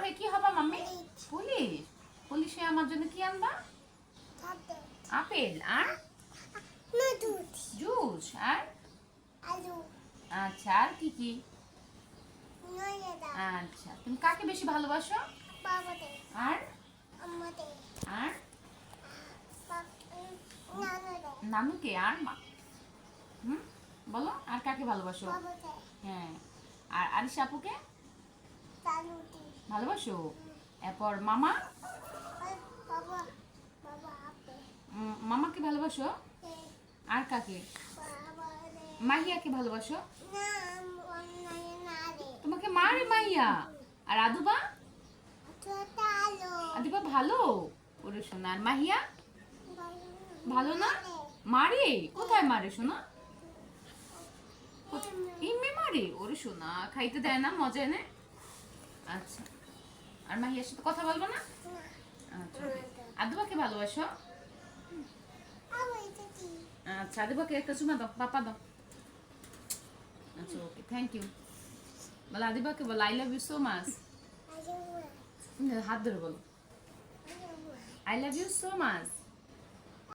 হয়ে কি হবা মাম্মি? পুলিশ। পুলিশ হয়ে আমার জন্য কি আনবা? আপেল আর জুস আর আচ্ছা, আর কি কি? আচ্ছা, তুমি কাকে বেশি ভালোবাসো? আর আর নানুকে আর মা। বলো আর কাকে ভালোবাসো? হ্যাঁ, আর আরিশা আপুকে ভালোবাসো? এরপর মামা, মামাকে ভালোবাসো? আর কাকে? মাহিয়াকে ভালোবাসো? তোমাকে মারে মাহিয়া। আর আদুবা? আদুবা ভালো? ওরে শোনা। আর মাহিয়া ভালো না? মারে? কোথায় মারে শোনা? ইমে মারে? ওরে শোনা, খাইতে দেয় না, মজা এনে? আচ্ছা, আর মাহিয়ার সাথে কথা বলবো না? আচ্ছা, আদুবাকে ভালোবাসো? আচ্ছা, আদুবাকে একটা চুমা দাও, পাপা দাও। আচ্ছা, ওকে, থ্যাংক ইউ। বলো আদিবাকে, বলো I love you so much. হাত ধরে বলো I love you so much.